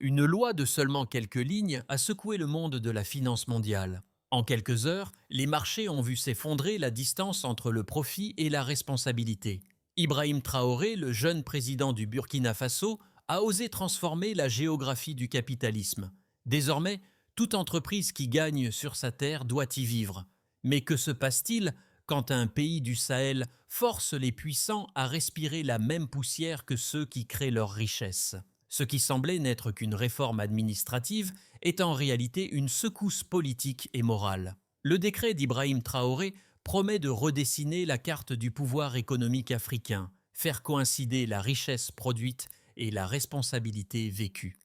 Une loi de seulement quelques lignes a secoué le monde de la finance mondiale. En quelques heures, les marchés ont vu s'effondrer la distance entre le profit et la responsabilité. Ibrahim Traoré, le jeune président du Burkina Faso, a osé transformer la géographie du capitalisme. Désormais, toute entreprise qui gagne sur sa terre doit y vivre. Mais que se passe-t-il quand un pays du Sahel force les puissants à respirer la même poussière que ceux qui créent leur richesse? Ce qui semblait n'être qu'une réforme administrative est en réalité une secousse politique et morale. Le décret d'Ibrahim Traoré promet de redessiner la carte du pouvoir économique africain, faire coïncider la richesse produite et la responsabilité vécue.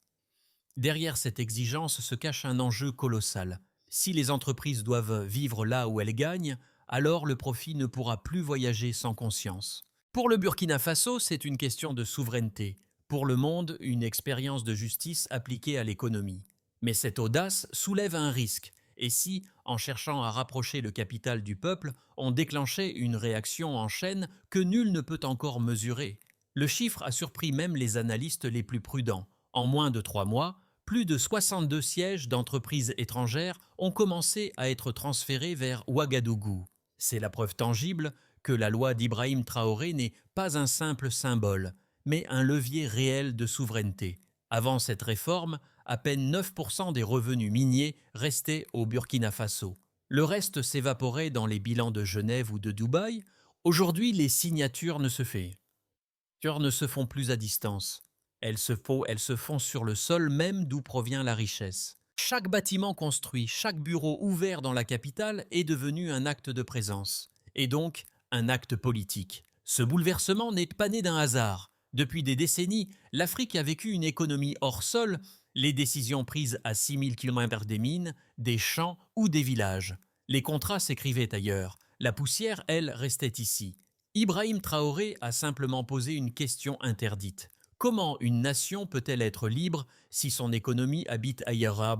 Derrière cette exigence se cache un enjeu colossal. Si les entreprises doivent vivre là où elles gagnent, alors le profit ne pourra plus voyager sans conscience. Pour le Burkina Faso, c'est une question de souveraineté. Pour le monde, une expérience de justice appliquée à l'économie. Mais cette audace soulève un risque. Et si, en cherchant à rapprocher le capital du peuple, on déclenchait une réaction en chaîne que nul ne peut encore mesurer? Le chiffre a surpris même les analystes les plus prudents. En moins de 3 mois, plus de 62 sièges d'entreprises étrangères ont commencé à être transférés vers Ouagadougou. C'est la preuve tangible que la loi d'Ibrahim Traoré n'est pas un simple symbole, mais un levier réel de souveraineté. Avant cette réforme, à peine 9% des revenus miniers restaient au Burkina Faso. Le reste s'évaporait dans les bilans de Genève ou de Dubaï. Aujourd'hui, les signatures ne se font plus à distance. Elles se font sur le sol même d'où provient la richesse. Chaque bâtiment construit, chaque bureau ouvert dans la capitale est devenu un acte de présence, et donc un acte politique. Ce bouleversement n'est pas né d'un hasard. Depuis des décennies, l'Afrique a vécu une économie hors sol, les décisions prises à 6000 km des mines, des champs ou des villages. Les contrats s'écrivaient ailleurs. La poussière, elle, restait ici. Ibrahim Traoré a simplement posé une question interdite. Comment une nation peut-elle être libre si son économie habite ailleurs?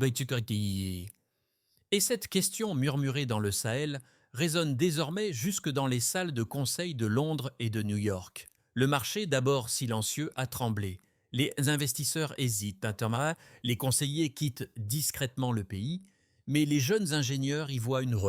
Et cette question murmurée dans le Sahel résonne désormais jusque dans les salles de conseil de Londres et de New York. Le marché, d'abord silencieux, a tremblé. Les investisseurs hésitent, les conseillers quittent discrètement le pays, mais les jeunes ingénieurs y voient une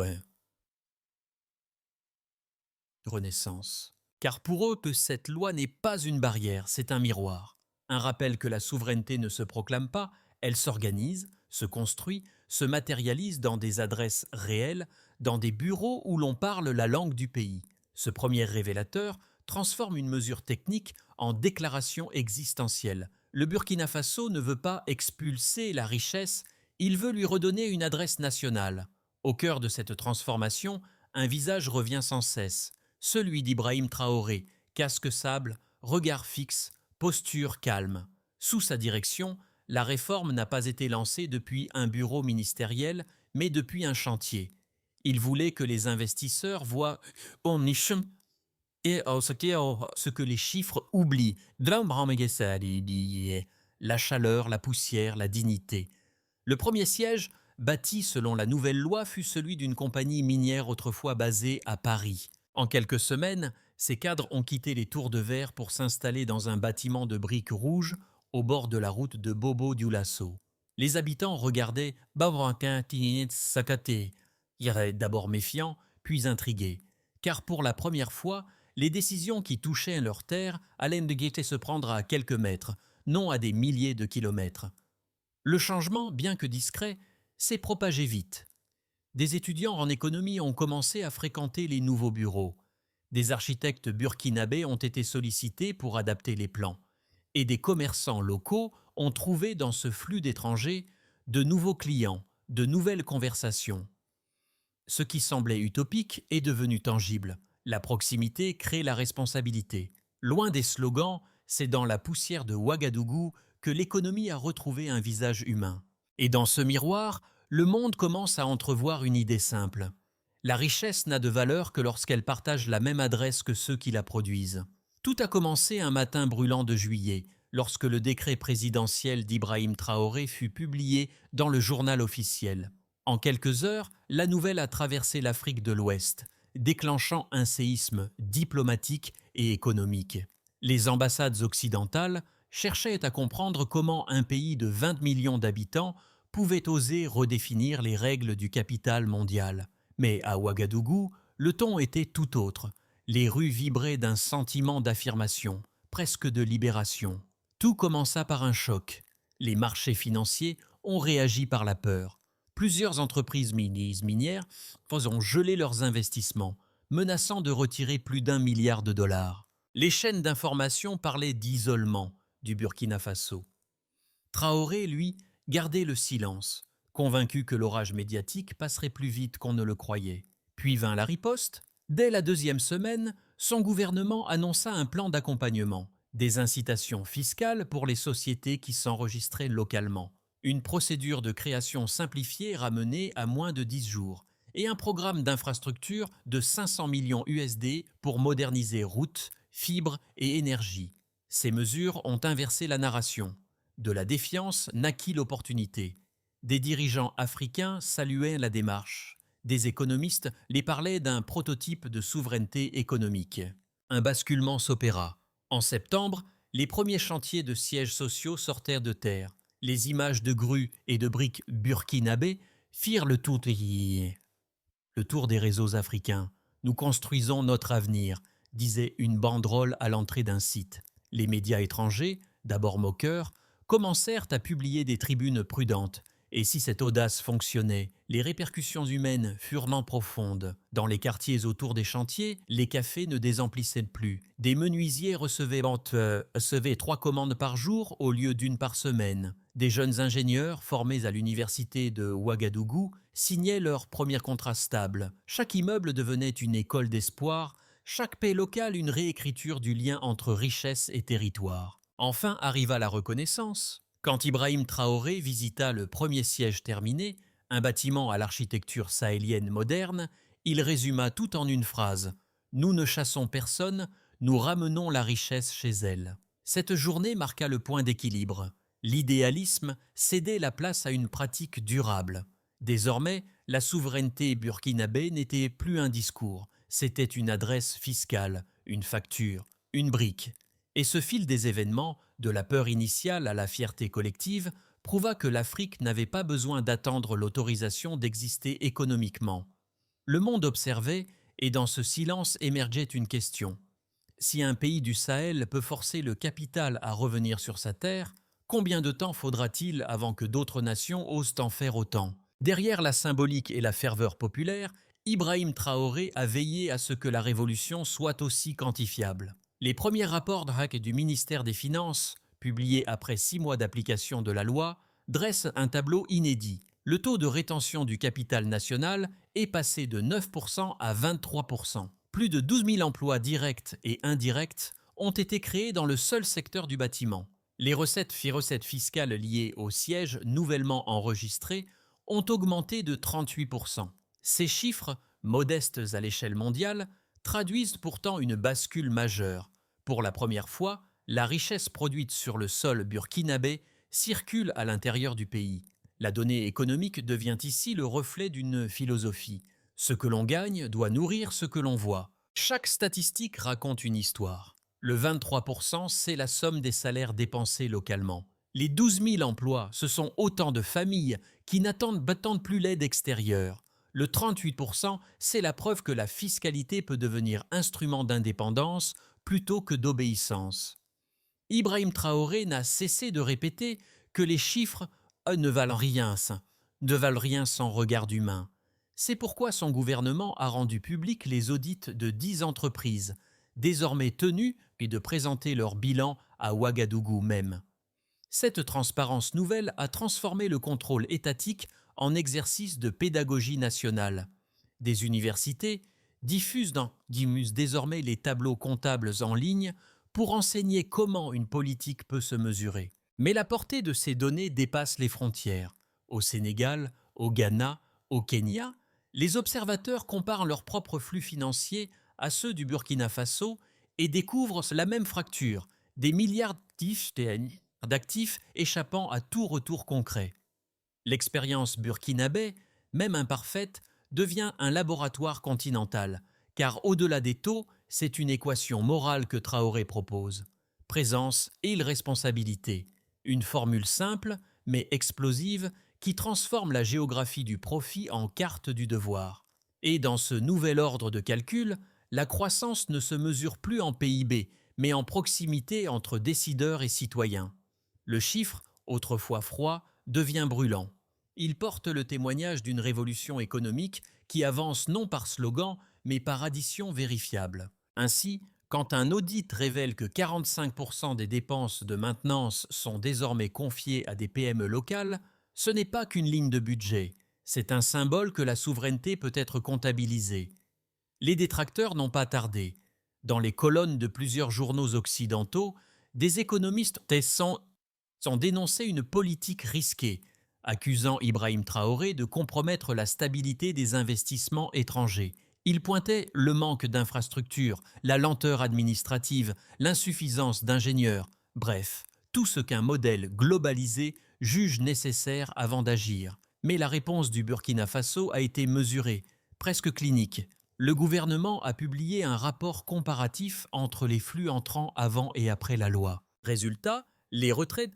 renaissance. Car pour eux que cette loi n'est pas une barrière, c'est un miroir. Un rappel que la souveraineté ne se proclame pas, elle s'organise, se construit, se matérialise dans des adresses réelles, dans des bureaux où l'on parle la langue du pays. Ce premier révélateur transforme une mesure technique en déclaration existentielle. Le Burkina Faso ne veut pas expulser la richesse, il veut lui redonner une adresse nationale. Au cœur de cette transformation, un visage revient sans cesse, celui d'Ibrahim Traoré, casque sable, regard fixe, posture calme. Sous sa direction, la réforme n'a pas été lancée depuis un bureau ministériel, mais depuis un chantier. Il voulait que les investisseurs voient ce que les chiffres oublient. La chaleur, la poussière, la dignité. Le premier siège, bâti selon la nouvelle loi, fut celui d'une compagnie minière autrefois basée à Paris. En quelques semaines, ces cadres ont quitté les tours de verre pour s'installer dans un bâtiment de briques rouges au bord de la route de Bobo Dioulasso. Les habitants regardaient Bavanquin Tinit Sakate, d'abord méfiants, puis intrigués, car pour la première fois, les décisions qui touchaient leur terre allaient de guetter se prendre à quelques mètres, non à des milliers de kilomètres. Le changement, bien que discret, s'est propagé vite. Des étudiants en économie ont commencé à fréquenter les nouveaux bureaux. Des architectes burkinabés ont été sollicités pour adapter les plans. Et des commerçants locaux ont trouvé dans ce flux d'étrangers de nouveaux clients, de nouvelles conversations. Ce qui semblait utopique est devenu tangible. La proximité crée la responsabilité. Loin des slogans, c'est dans la poussière de Ouagadougou que l'économie a retrouvé un visage humain. Et dans ce miroir, le monde commence à entrevoir une idée simple. La richesse n'a de valeur que lorsqu'elle partage la même adresse que ceux qui la produisent. Tout a commencé un matin brûlant de juillet, lorsque le décret présidentiel d'Ibrahim Traoré fut publié dans le journal officiel. En quelques heures, la nouvelle a traversé l'Afrique de l'Ouest, déclenchant un séisme diplomatique et économique. Les ambassades occidentales, cherchait à comprendre comment un pays de 20 millions d'habitants pouvait oser redéfinir les règles du capital mondial. Mais à Ouagadougou, le ton était tout autre. Les rues vibraient d'un sentiment d'affirmation, presque de libération. Tout commença par un choc. Les marchés financiers ont réagi par la peur. Plusieurs entreprises minières ont gelé leurs investissements, menaçant de retirer plus d'1 milliard de dollars. Les chaînes d'information parlaient d'isolement du Burkina Faso. Traoré, lui, gardait le silence, convaincu que l'orage médiatique passerait plus vite qu'on ne le croyait. Puis vint la riposte. Dès la 2e semaine, son gouvernement annonça un plan d'accompagnement, des incitations fiscales pour les sociétés qui s'enregistraient localement, une procédure de création simplifiée ramenée à moins de 10 jours, et un programme d'infrastructure de 500 millions USD pour moderniser routes, fibres et énergie. Ces mesures ont inversé la narration. De la défiance naquit l'opportunité. Des dirigeants africains saluaient la démarche. Des économistes les parlaient d'un prototype de souveraineté économique. Un basculement s'opéra. En septembre, les premiers chantiers de sièges sociaux sortirent de terre. Les images de grues et de briques burkinabées firent le tour des réseaux africains. Nous construisons notre avenir, disait une banderole à l'entrée d'un site. Les médias étrangers, d'abord moqueurs, commencèrent à publier des tribunes prudentes. Et si cette audace fonctionnait, les répercussions humaines furent profondes. Dans les quartiers autour des chantiers, les cafés ne désemplissaient plus. Des menuisiers recevaient 3 commandes par jour au lieu d'1 par semaine. Des jeunes ingénieurs formés à l'université de Ouagadougou signaient leur premier contrat stable. Chaque immeuble devenait une école d'espoir, chaque paix locale une réécriture du lien entre richesse et territoire. Enfin arriva la reconnaissance. Quand Ibrahim Traoré visita le premier siège terminé, un bâtiment à l'architecture sahélienne moderne, il résuma tout en une phrase « Nous ne chassons personne, nous ramenons la richesse chez elle ». Cette journée marqua le point d'équilibre. L'idéalisme cédait la place à une pratique durable. Désormais, la souveraineté burkinabé n'était plus un discours, c'était une adresse fiscale, une facture, une brique. Et ce fil des événements, de la peur initiale à la fierté collective, prouva que l'Afrique n'avait pas besoin d'attendre l'autorisation d'exister économiquement. Le monde observait, et dans ce silence émergeait une question. Si un pays du Sahel peut forcer le capital à revenir sur sa terre, combien de temps faudra-t-il avant que d'autres nations osent en faire autant ? Derrière la symbolique et la ferveur populaire, Ibrahim Traoré a veillé à ce que la révolution soit aussi quantifiable. Les premiers rapports du ministère des Finances, publiés après 6 mois d'application de la loi, dressent un tableau inédit. Le taux de rétention du capital national est passé de 9% à 23%. Plus de 12 000 emplois directs et indirects ont été créés dans le seul secteur du bâtiment. Les recettes fiscales liées aux sièges nouvellement enregistrés ont augmenté de 38%. Ces chiffres, modestes à l'échelle mondiale, traduisent pourtant une bascule majeure. Pour la première fois, la richesse produite sur le sol burkinabé circule à l'intérieur du pays. La donnée économique devient ici le reflet d'une philosophie. Ce que l'on gagne doit nourrir ce que l'on voit. Chaque statistique raconte une histoire. Le 23%, c'est la somme des salaires dépensés localement. Les 12 000 emplois, ce sont autant de familles qui n'attendent plus l'aide extérieure. Le 38%, c'est la preuve que la fiscalité peut devenir instrument d'indépendance plutôt que d'obéissance. Ibrahim Traoré n'a cessé de répéter que les chiffres ne valent rien sans regard humain. C'est pourquoi son gouvernement a rendu public les audits de 10 entreprises, désormais tenues de présenter leur bilan à Ouagadougou même. Cette transparence nouvelle a transformé le contrôle étatique en exercice de pédagogie nationale. Des universités diffusent désormais les tableaux comptables en ligne pour enseigner comment une politique peut se mesurer. Mais la portée de ces données dépasse les frontières. Au Sénégal, au Ghana, au Kenya, les observateurs comparent leurs propres flux financiers à ceux du Burkina Faso et découvrent la même fracture, des milliards d'actifs échappant à tout retour concret. L'expérience burkinabé, même imparfaite, devient un laboratoire continental, car au-delà des taux, c'est une équation morale que Traoré propose. présence et responsabilité. Une formule simple, mais explosive, qui transforme la géographie du profit en carte du devoir. Et dans ce nouvel ordre de calcul, la croissance ne se mesure plus en PIB, mais en proximité entre décideurs et citoyens. Le chiffre, autrefois froid, devient brûlant. Il porte le témoignage d'une révolution économique qui avance non par slogan, mais par addition vérifiable. Ainsi, quand un audit révèle que 45% des dépenses de maintenance sont désormais confiées à des PME locales, ce n'est pas qu'une ligne de budget, c'est un symbole que la souveraineté peut être comptabilisée. Les détracteurs n'ont pas tardé. Dans les colonnes de plusieurs journaux occidentaux, des économistes ont dénoncé une politique risquée, accusant Ibrahim Traoré de compromettre la stabilité des investissements étrangers. Ils pointaient le manque d'infrastructures, la lenteur administrative, l'insuffisance d'ingénieurs, bref, tout ce qu'un modèle globalisé juge nécessaire avant d'agir. Mais la réponse du Burkina Faso a été mesurée, presque clinique. Le gouvernement a publié un rapport comparatif entre les flux entrants avant et après la loi. Résultat, les retraits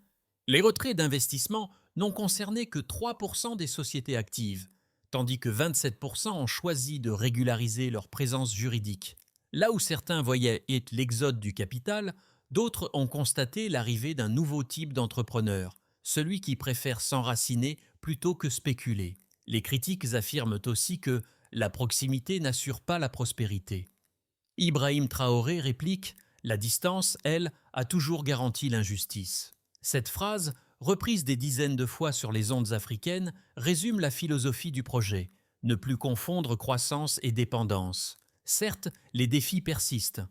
d'investissement n'ont concerné que 3% des sociétés actives, tandis que 27% ont choisi de régulariser leur présence juridique. Là où certains voyaient l'exode du capital, d'autres ont constaté l'arrivée d'un nouveau type d'entrepreneur, celui qui préfère s'enraciner plutôt que spéculer. Les critiques affirment aussi que la proximité n'assure pas la prospérité. Ibrahim Traoré réplique « La distance, elle, a toujours garanti l'injustice ». Cette phrase, reprise des dizaines de fois sur les ondes africaines, résume la philosophie du projet, ne plus confondre croissance et dépendance. Certes, les défis persistent,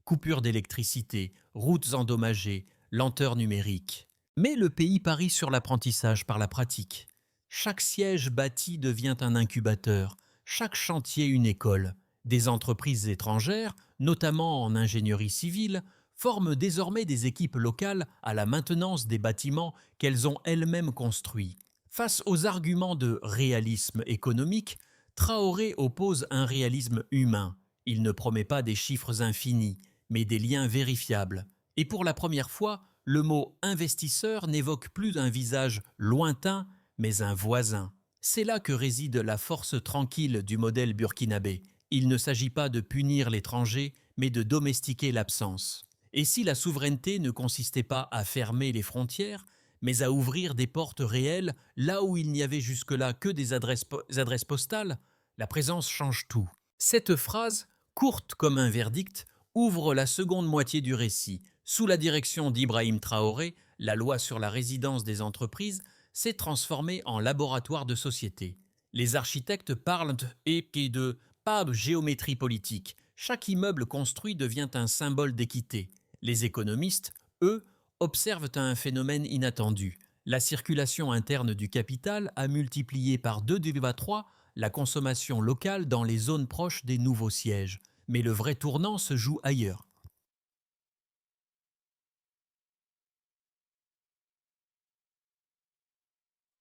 coupures d'électricité, routes endommagées, lenteur numérique. Mais le pays parie sur l'apprentissage par la pratique. Chaque siège bâti devient un incubateur, chaque chantier une école. Des entreprises étrangères, notamment en ingénierie civile, forment désormais des équipes locales à la maintenance des bâtiments qu'elles ont elles-mêmes construits. Face aux arguments de réalisme économique, Traoré oppose un réalisme humain. Il ne promet pas des chiffres infinis, mais des liens vérifiables. Et pour la première fois, le mot investisseur n'évoque plus un visage lointain, mais un voisin. C'est là que réside la force tranquille du modèle burkinabé. Il ne s'agit pas de punir l'étranger, mais de domestiquer l'absence. Et si la souveraineté ne consistait pas à fermer les frontières, mais à ouvrir des portes réelles là où il n'y avait jusque-là que des adresses postales, la présence change tout. Cette phrase, courte comme un verdict, ouvre la seconde moitié du récit. Sous la direction d'Ibrahim Traoré, la loi sur la résidence des entreprises s'est transformée en laboratoire de société. Les architectes parlent de pas géométrie politique. Chaque immeuble construit devient un symbole d'équité. Les économistes, eux, observent un phénomène inattendu. La circulation interne du capital a multiplié par 2,3 la consommation locale dans les zones proches des nouveaux sièges. Mais le vrai tournant se joue ailleurs.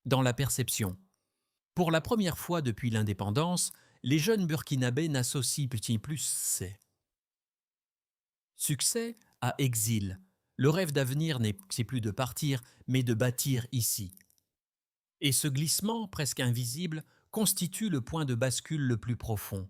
Dans la perception. Pour la première fois depuis l'indépendance, les jeunes burkinabés n'associent plus succès à exil. Le rêve d'avenir c'est plus de partir, mais de bâtir ici. Et ce glissement, presque invisible, constitue le point de bascule le plus profond.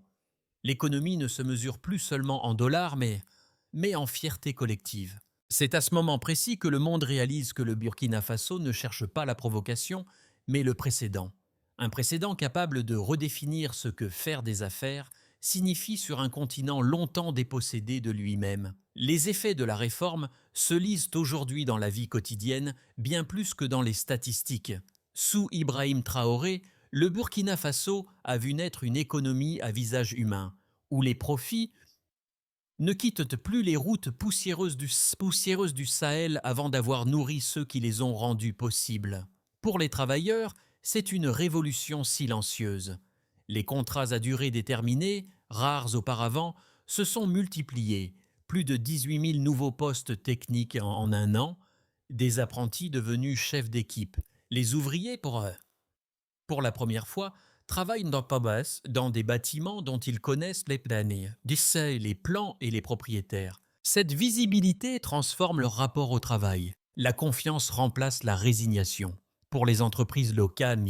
L'économie ne se mesure plus seulement en dollars, mais en fierté collective. C'est à ce moment précis que le monde réalise que le Burkina Faso ne cherche pas la provocation, mais le précédent. Un précédent capable de redéfinir ce que faire des affaires signifie sur un continent longtemps dépossédé de lui-même. Les effets de la réforme se lisent aujourd'hui dans la vie quotidienne bien plus que dans les statistiques. Sous Ibrahim Traoré, le Burkina Faso a vu naître une économie à visage humain, où les profits ne quittent plus les routes poussiéreuses du Sahel avant d'avoir nourri ceux qui les ont rendues possibles. Pour les travailleurs, c'est une révolution silencieuse. Les contrats à durée déterminée, rares auparavant, se sont multipliés. Plus de 18 000 nouveaux postes techniques en un an, des apprentis devenus chefs d'équipe. Les ouvriers, pour la première fois, travaillent dans des bâtiments dont ils connaissent les plans et les propriétaires. Cette visibilité transforme leur rapport au travail. La confiance remplace la résignation. Pour les entreprises locales,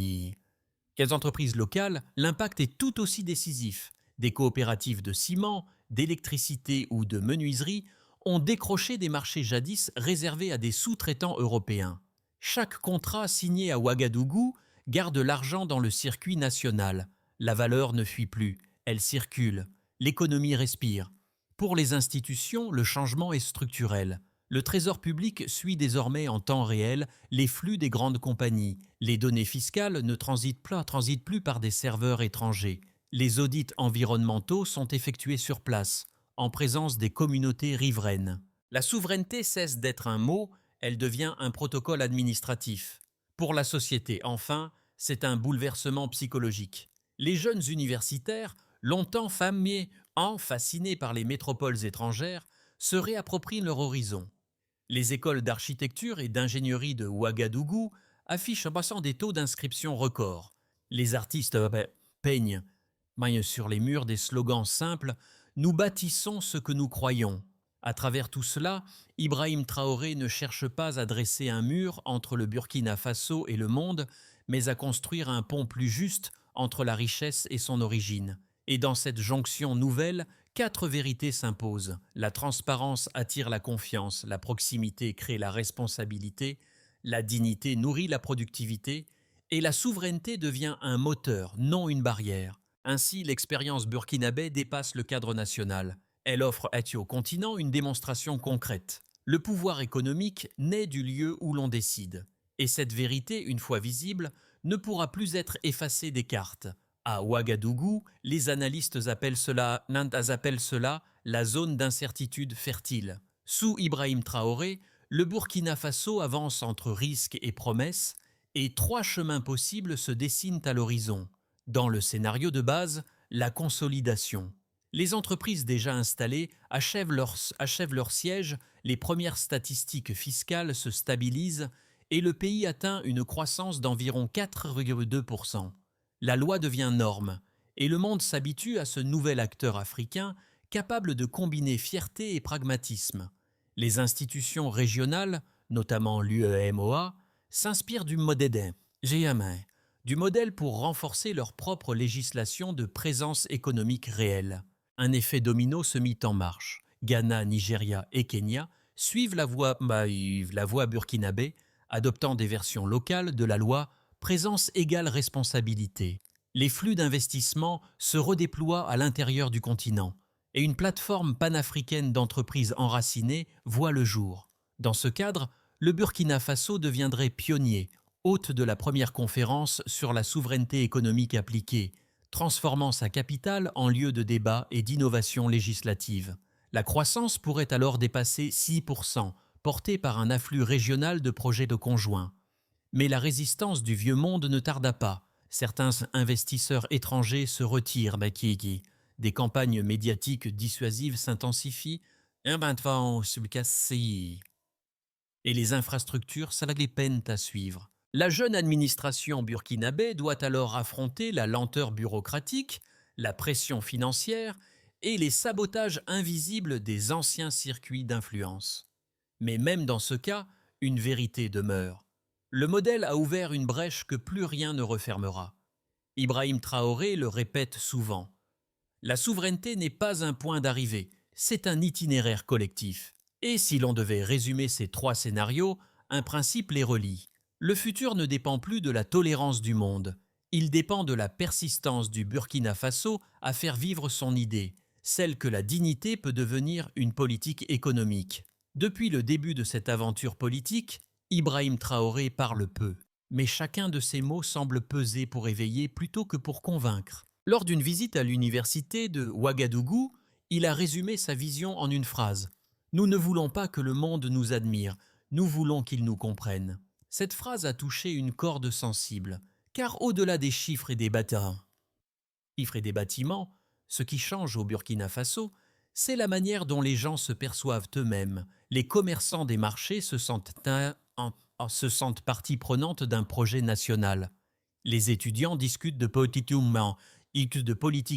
l'impact est tout aussi décisif. Des coopératives de ciment, d'électricité ou de menuiserie ont décroché des marchés jadis réservés à des sous-traitants européens. Chaque contrat signé à Ouagadougou garde l'argent dans le circuit national. La valeur ne fuit plus, elle circule. L'économie respire. Pour les institutions, le changement est structurel. Le Trésor public suit désormais en temps réel les flux des grandes compagnies. Les données fiscales ne transitent plus par des serveurs étrangers. Les audits environnementaux sont effectués sur place, en présence des communautés riveraines. La souveraineté cesse d'être un mot, elle devient un protocole administratif. Pour la société, enfin, c'est un bouleversement psychologique. Les jeunes universitaires, longtemps fascinés par les métropoles étrangères, se réapproprient leur horizon. Les écoles d'architecture et d'ingénierie de Ouagadougou affichent en passant des taux d'inscription records. Les artistes peignent sur les murs des slogans simples « Nous bâtissons ce que nous croyons ». À travers tout cela, Ibrahim Traoré ne cherche pas à dresser un mur entre le Burkina Faso et le monde, mais à construire un pont plus juste entre la richesse et son origine. Et dans cette jonction nouvelle, 4 vérités s'imposent. La transparence attire la confiance, la proximité crée la responsabilité, la dignité nourrit la productivité, et la souveraineté devient un moteur, non une barrière. Ainsi, l'expérience burkinabé dépasse le cadre national. Elle offre au continent une démonstration concrète. Le pouvoir économique naît du lieu où l'on décide. Et cette vérité, une fois visible, ne pourra plus être effacée des cartes. À Ouagadougou, les analystes appellent cela la zone d'incertitude fertile. Sous Ibrahim Traoré, le Burkina Faso avance entre risques et promesses, et 3 chemins possibles se dessinent à l'horizon. Dans le scénario de base, la consolidation. Les entreprises déjà installées achèvent leur siège, les premières statistiques fiscales se stabilisent et le pays atteint une croissance d'environ 4,2%. La loi devient norme et le monde s'habitue à ce nouvel acteur africain capable de combiner fierté et pragmatisme. Les institutions régionales, notamment l'UEMOA, s'inspirent du modèle pour renforcer leur propre législation de présence économique réelle. Un effet domino se mit en marche. Ghana, Nigeria et Kenya suivent la voie burkinabé, adoptant des versions locales de la loi Présence égale responsabilité. Les flux d'investissement se redéploient à l'intérieur du continent et une plateforme panafricaine d'entreprises enracinées voit le jour. Dans ce cadre, le Burkina Faso deviendrait pionnier, hôte de la première conférence sur la souveraineté économique appliquée, transformant sa capitale en lieu de débat et d'innovation législative. La croissance pourrait alors dépasser 6%, portée par un afflux régional de projets de conjoints. Mais la résistance du vieux monde ne tarda pas. Certains investisseurs étrangers se retirent, des campagnes médiatiques dissuasives s'intensifient, et les infrastructures peinent à suivre. La jeune administration burkinabé doit alors affronter la lenteur bureaucratique, la pression financière et les sabotages invisibles des anciens circuits d'influence. Mais même dans ce cas, une vérité demeure. Le modèle a ouvert une brèche que plus rien ne refermera. Ibrahim Traoré le répète souvent. La souveraineté n'est pas un point d'arrivée, c'est un itinéraire collectif. Et si l'on devait résumer ces 3 scénarios, un principe les relie. Le futur ne dépend plus de la tolérance du monde. Il dépend de la persistance du Burkina Faso à faire vivre son idée, celle que la dignité peut devenir une politique économique. Depuis le début de cette aventure politique, Ibrahim Traoré parle peu, mais chacun de ses mots semble peser pour éveiller plutôt que pour convaincre. Lors d'une visite à l'université de Ouagadougou, il a résumé sa vision en une phrase. « Nous ne voulons pas que le monde nous admire, nous voulons qu'il nous comprenne. » Cette phrase a touché une corde sensible, car au-delà des chiffres et des bâtiments, ce qui change au Burkina Faso, c'est la manière dont les gens se perçoivent eux-mêmes. Les commerçants des marchés se sentent partie prenante d'un projet national. Les étudiants discutent de politique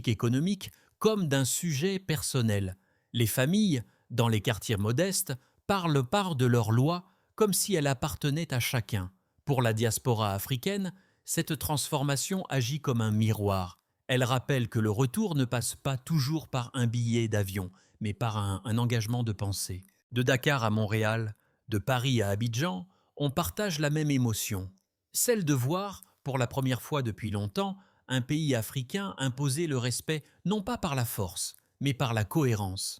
économique comme d'un sujet personnel. Les familles dans les quartiers modestes, parlent de leur loi comme si elle appartenait à chacun. Pour la diaspora africaine, cette transformation agit comme un miroir. Elle rappelle que le retour ne passe pas toujours par un billet d'avion, mais par un engagement de pensée. De Dakar à Montréal, de Paris à Abidjan, on partage la même émotion, celle de voir, pour la première fois depuis longtemps, un pays africain imposer le respect non pas par la force, mais par la cohérence.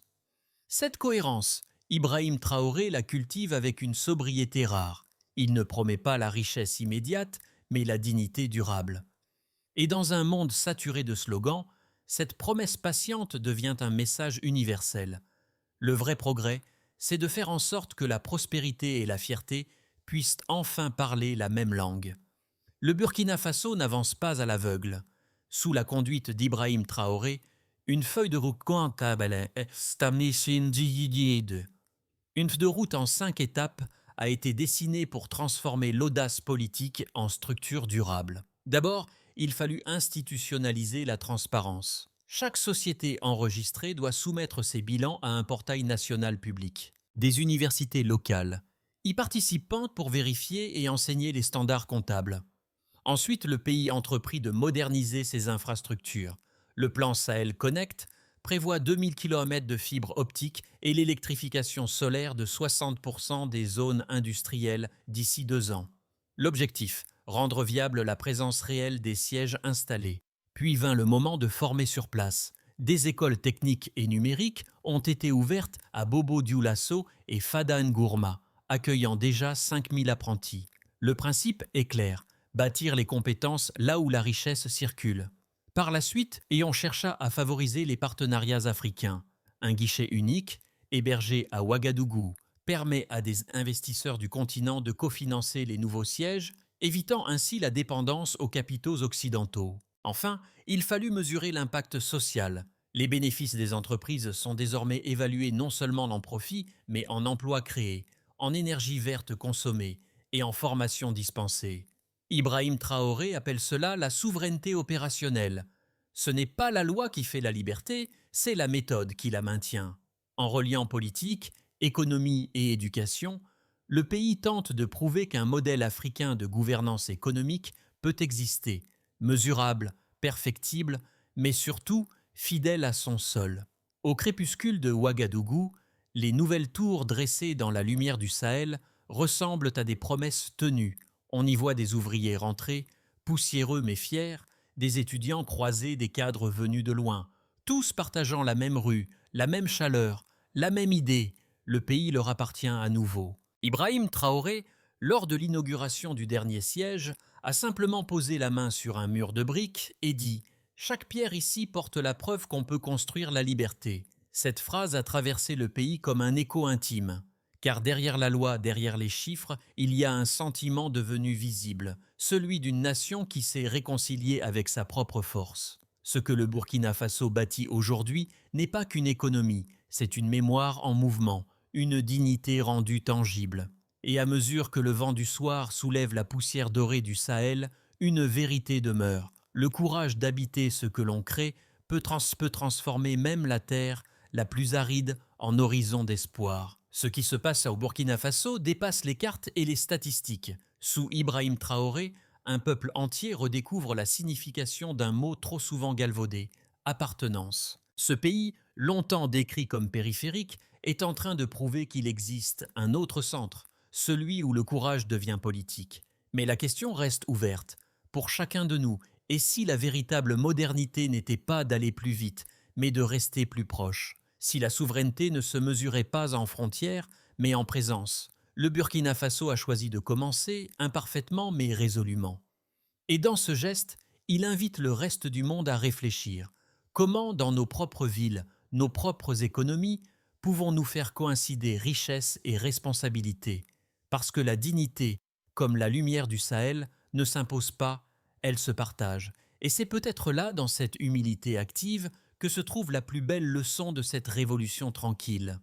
Cette cohérence, Ibrahim Traoré la cultive avec une sobriété rare. Il ne promet pas la richesse immédiate, mais la dignité durable. Et dans un monde saturé de slogans, cette promesse patiente devient un message universel. Le vrai progrès, c'est de faire en sorte que la prospérité et la fierté puissent enfin parler la même langue. Le Burkina Faso n'avance pas à l'aveugle. Sous la conduite d'Ibrahim Traoré, une feuille de route une feuille de route en 5 étapes a été dessinée pour transformer l'audace politique en structure durable. D'abord, il fallut institutionnaliser la transparence. Chaque société enregistrée doit soumettre ses bilans à un portail national public. Des universités locales y participent pour vérifier et enseigner les standards comptables. Ensuite, le pays entreprit de moderniser ses infrastructures. Le plan Sahel Connect prévoit 2000 km de fibres optiques et l'électrification solaire de 60% des zones industrielles d'ici 2 ans. L'objectif, rendre viable la présence réelle des sièges installés. Puis vint le moment de former sur place. Des écoles techniques et numériques ont été ouvertes à Bobo-Dioulasso et Fada Ngourma, accueillant déjà 5000 apprentis. Le principe est clair, bâtir les compétences là où la richesse circule. Par la suite, et on chercha à favoriser les partenariats africains. Un guichet unique, hébergé à Ouagadougou, permet à des investisseurs du continent de cofinancer les nouveaux sièges, évitant ainsi la dépendance aux capitaux occidentaux. Enfin, il fallut mesurer l'impact social. Les bénéfices des entreprises sont désormais évalués non seulement en profit, mais en emplois créés, en énergie verte consommée et en formation dispensée. Ibrahim Traoré appelle cela la souveraineté opérationnelle. Ce n'est pas la loi qui fait la liberté, c'est la méthode qui la maintient. En reliant politique, économie et éducation, le pays tente de prouver qu'un modèle africain de gouvernance économique peut exister, mesurable, perfectible, mais surtout fidèle à son sol. Au crépuscule de Ouagadougou, les nouvelles tours dressées dans la lumière du Sahel ressemblent à des promesses tenues. On y voit des ouvriers rentrés, poussiéreux mais fiers, des étudiants croisés des cadres venus de loin, tous partageant la même rue, la même chaleur, la même idée. Le pays leur appartient à nouveau. Ibrahim Traoré, lors de l'inauguration du dernier siège, a simplement posé la main sur un mur de briques et dit « Chaque pierre ici porte la preuve qu'on peut construire la liberté ». Cette phrase a traversé le pays comme un écho intime. Car derrière la loi, derrière les chiffres, il y a un sentiment devenu visible, celui d'une nation qui s'est réconciliée avec sa propre force. Ce que le Burkina Faso bâtit aujourd'hui n'est pas qu'une économie, c'est une mémoire en mouvement, une dignité rendue tangible. Et à mesure que le vent du soir soulève la poussière dorée du Sahel, une vérité demeure. Le courage d'habiter ce que l'on crée peut transformer même la terre, la plus aride, en horizon d'espoir. Ce qui se passe au Burkina Faso dépasse les cartes et les statistiques. Sous Ibrahim Traoré, un peuple entier redécouvre la signification d'un mot trop souvent galvaudé, appartenance. Ce pays, longtemps décrit comme périphérique, est en train de prouver qu'il existe un autre centre, celui où le courage devient politique. Mais la question reste ouverte. Pour chacun de nous, et si la véritable modernité n'était pas d'aller plus vite, mais de rester plus proche? Si la souveraineté ne se mesurait pas en frontières, mais en présence? Le Burkina Faso a choisi de commencer, imparfaitement mais résolument. Et dans ce geste, il invite le reste du monde à réfléchir. Comment, dans nos propres villes, nos propres économies, pouvons-nous faire coïncider richesse et responsabilité? Parce que la dignité, comme la lumière du Sahel, ne s'impose pas, elle se partage. Et c'est peut-être là, dans cette humilité active, que se trouve la plus belle leçon de cette révolution tranquille.